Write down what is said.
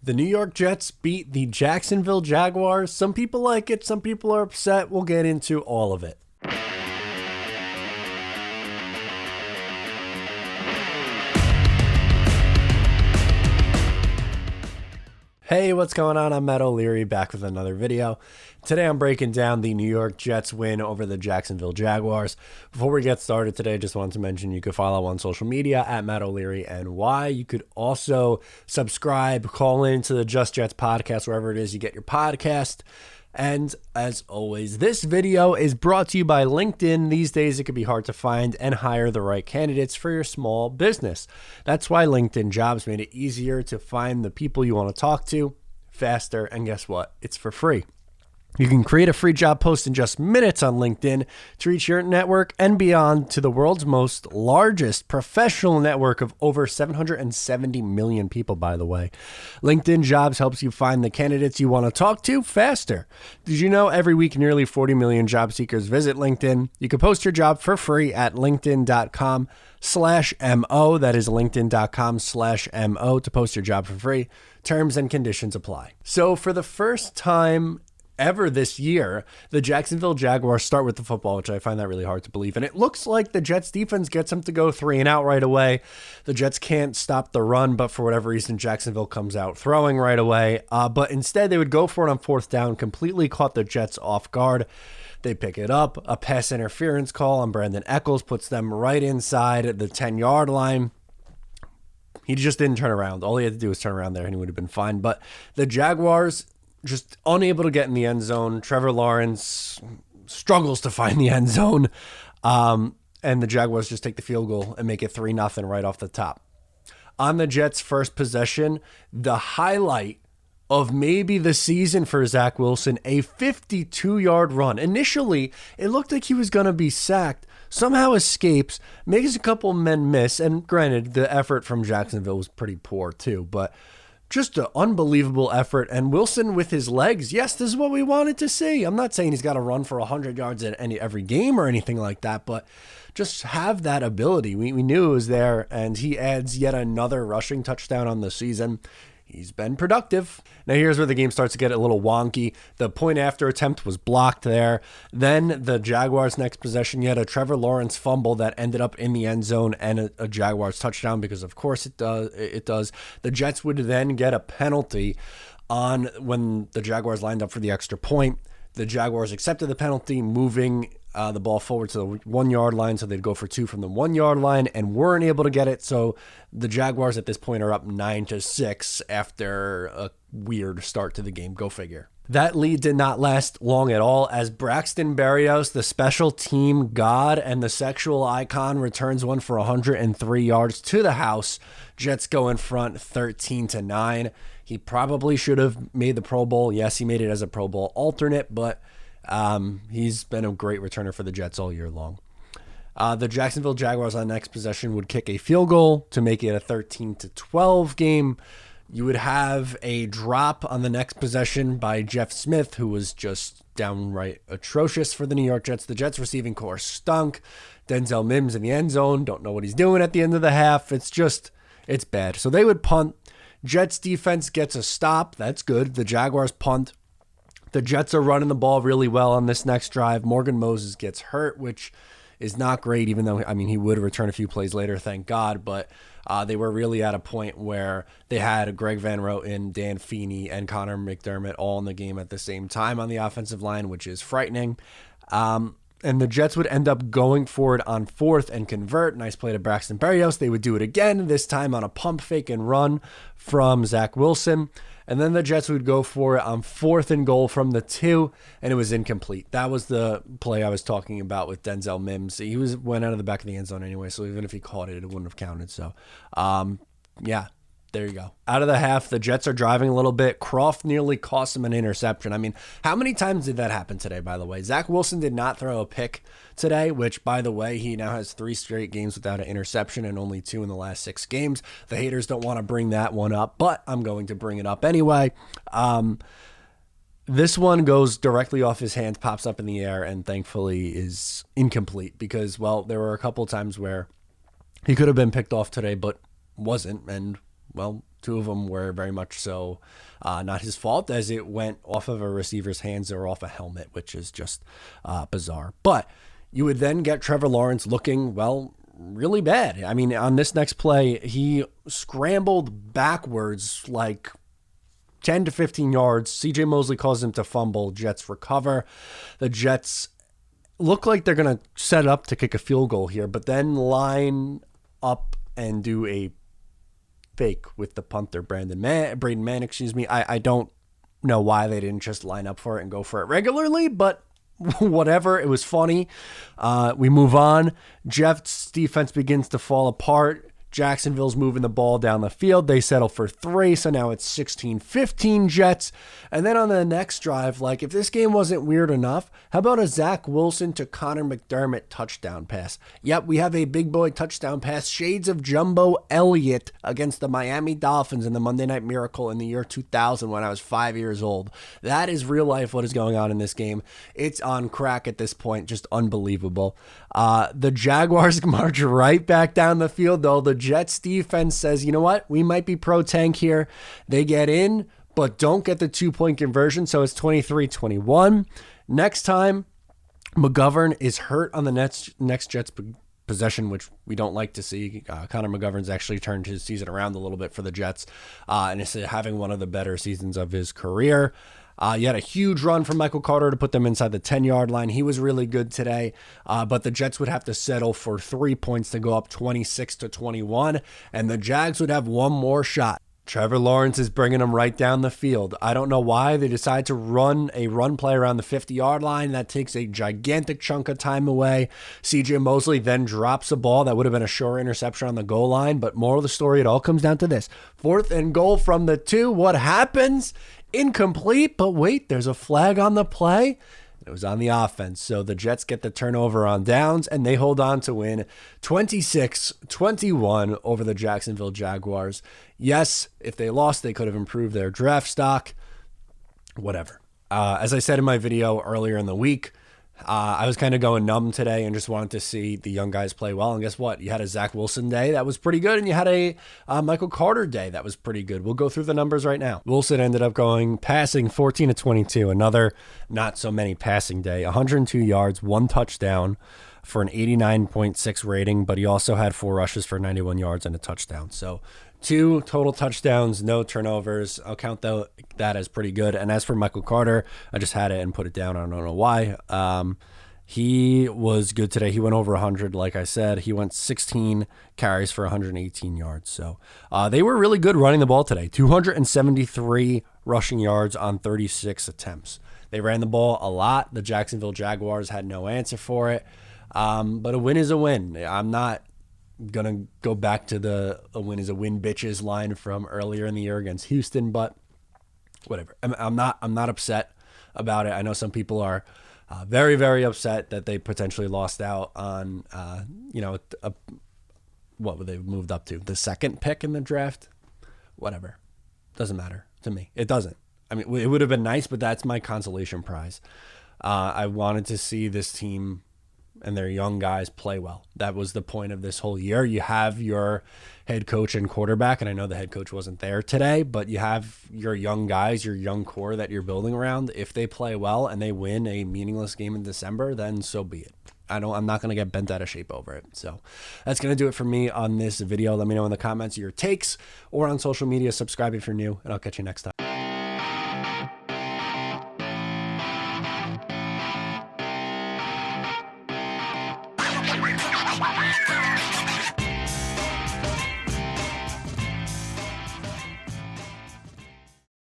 The New York Jets beat the Jacksonville Jaguars. Some people like it, some people are upset. We'll get into all of it. Hey, what's going on? I'm Matt O'Leary, back with another video. Today I'm breaking down the New York Jets win over the Jacksonville Jaguars. Before we get started today, I just wanted to mention you could follow on social media at Matt O'Leary NY. You could also subscribe, call into the Just Jets podcast, wherever it is you get your podcast. And as always, this video is brought to you by LinkedIn. These days, it can be hard to find and hire the right candidates for your small business. That's why LinkedIn Jobs made it easier to find the people you want to talk to faster. And guess what? It's for free. You can create a free job post in just minutes on LinkedIn to reach your network and beyond to the world's most largest professional network of over 770 million people, by the way. LinkedIn Jobs helps you find the candidates you want to talk to faster. Did you know every week nearly 40 million job seekers visit LinkedIn? You can post your job for free at linkedin.com/MO. That is linkedin.com/MO to post your job for free. Terms and conditions apply. So for the first time ever this year, the Jacksonville Jaguars start with the football, which I find that really hard to believe. And it looks like the Jets defense gets them to go 3-and-out right away. The Jets can't stop the run, but for whatever reason, Jacksonville comes out throwing right away. But instead, they would go for it on fourth down, completely caught the Jets off guard. They pick it up. A pass interference call on Brandon Echols puts them right inside the 10-yard line. He just didn't turn around. All he had to do was turn around there, and he would have been fine. But the Jaguars just unable to get in the end zone. Trevor Lawrence struggles to find the end zone. And the Jaguars just take the field goal and make it 3-0 right off the top. On the Jets' first possession, the highlight of maybe the season for Zach Wilson, a 52-yard run. Initially, it looked like he was going to be sacked. Somehow escapes, makes a couple men miss. And granted, the effort from Jacksonville was pretty poor too, but just an unbelievable effort. And Wilson with his legs, yes, this is what we wanted to see. I'm not saying he's got to run for 100 yards in every game or anything like that, but just have that ability. We knew it was there, and he adds yet another rushing touchdown on the season. He's been productive. Now here's where the game starts to get a little wonky. The point after attempt was blocked there. Then the Jaguars' next possession, you had a Trevor Lawrence fumble that ended up in the end zone and a Jaguars touchdown, because of course it does. The Jets would then get a penalty on when the Jaguars lined up for the extra point. The Jaguars accepted the penalty, moving the ball forward to the 1-yard line, so they'd go for 2 from the 1-yard line and weren't able to get it. So the Jaguars at this point are up 9-6 after a weird start to the game. Go figure. That lead did not last long at all, as Braxton Berrios, the special team god and the sexual icon, returns one for 103 yards to the house. Jets go in front 13-9. He probably should have made the Pro Bowl. Yes, he made it as a Pro Bowl alternate, but he's been a great returner for the Jets all year long. The Jacksonville Jaguars on the next possession would kick a field goal to make it a 13-12 game. You would have a drop on the next possession by Jeff Smith, who was just downright atrocious for the New York Jets. The Jets receiving core stunk. Denzel Mims in the end zone. Don't know what he's doing at the end of the half. It's bad. So they would punt. Jets defense gets a stop. That's good. The Jaguars punt. The Jets are running the ball really well on this next drive. Morgan Moses gets hurt, which is not great, even though, he would return a few plays later, thank God. But they were really at a point where they had Greg Van Roten, Dan Feeney, and Connor McDermott all in the game at the same time on the offensive line, which is frightening. And the Jets would end up going for it on fourth and convert. Nice play to Braxton Berrios. They would do it again, this time on a pump fake and run from Zach Wilson. And then the Jets would go for it on 4th and goal from the 2, and it was incomplete. That was the play I was talking about with Denzel Mims. He went out of the back of the end zone anyway, so even if he caught it, it wouldn't have counted. So, yeah. There you go. Out of the half, the Jets are driving a little bit. Croft nearly cost him an interception. How many times did that happen today, by the way? Zach Wilson did not throw a pick today, which, by the way, he now has 3 straight games without an interception and only 2 in the last 6 games. The haters don't want to bring that one up, but I'm going to bring it up anyway. This one goes directly off his hands, pops up in the air, and thankfully is incomplete because, well, there were a couple times where he could have been picked off today, but wasn't, and well, Two of them were very much so not his fault, as it went off of a receiver's hands or off a helmet, which is just bizarre. But you would then get Trevor Lawrence looking, well, really bad. I mean, on this next play, he scrambled backwards like 10 to 15 yards. CJ Mosley caused him to fumble. Jets recover. The Jets look like they're going to set up to kick a field goal here, but then line up and do a fake with the punter, Braden Mann, excuse me. I don't know why they didn't just line up for it and go for it regularly, but whatever. It was funny. We move on. Jets' defense begins to fall apart. Jacksonville's moving the ball down the field. They settle for 3, so now it's 16-15 Jets. And then on the next drive, like, if this game wasn't weird enough, how about a Zach Wilson to Connor McDermott touchdown pass? Yep, we have a big boy touchdown pass. Shades of Jumbo Elliott against the Miami Dolphins in the Monday Night Miracle in the year 2000 when I was 5 years old. That is real life what is going on in this game. It's on crack at this point. Just unbelievable. The Jaguars march right back down the field, though. The Jets defense says, you know what? We might be pro tank here. They get in, but don't get the 2-point conversion. So it's 23-21. Next time, McGovern is hurt on the next Jets possession, which we don't like to see. Connor McGovern's actually turned his season around a little bit for the Jets and is having one of the better seasons of his career. You had a huge run from Michael Carter to put them inside the 10-yard line. He was really good today, but the Jets would have to settle for 3 points to go up 26-21, and the Jags would have one more shot. Trevor Lawrence is bringing them right down the field. I don't know why they decide to run a run play around the 50-yard line. That takes a gigantic chunk of time away. CJ Mosley then drops a ball that would have been a sure interception on the goal line, but moral of the story, it all comes down to this. 4th and goal from the 2. What happens? Incomplete, but wait, there's a flag on the play. It was on the offense. So the Jets get the turnover on downs, and they hold on to win 26-21 over the Jacksonville Jaguars. Yes, if they lost, they could have improved their draft stock. Whatever. As I said in my video earlier in the week, I was kind of going numb today and just wanted to see the young guys play well. And guess what? You had a Zach Wilson day that was pretty good, and you had a Michael Carter day that was pretty good. We'll go through the numbers right now. Wilson ended up passing 14-22, another not so many passing day, 102 yards, 1 touchdown for an 89.6 rating, but he also had 4 rushes for 91 yards and a touchdown. So 2 total touchdowns, no turnovers. I'll count that as pretty good. And as for Michael Carter, I just had it and put it down. I don't know why. He was good today. He went over 100, like I said. He went 16 carries for 118 yards. So they were really good running the ball today. 273 rushing yards on 36 attempts. They ran the ball a lot. The Jacksonville Jaguars had no answer for it. But a win is a win. I'm not gonna go back to a win is a win bitches line from earlier in the year against Houston, but whatever. I'm not upset about it. I know some people are very, very upset that they potentially lost out on what would they moved up to, the 2nd pick in the draft. Whatever, doesn't matter to me. It doesn't. I mean, it would have been nice, but that's my consolation prize. I wanted to see this team and their young guys play well. That was the point of this whole year. You have your head coach and quarterback, and I know the head coach wasn't there today, but you have your young guys, your young core that you're building around. If they play well and they win a meaningless game in December, then so be it. I'm not going to get bent out of shape over it. So that's going to do it for me on this video. Let me know in the comments your takes or on social media. Subscribe if you're new, and I'll catch you next time. Wow.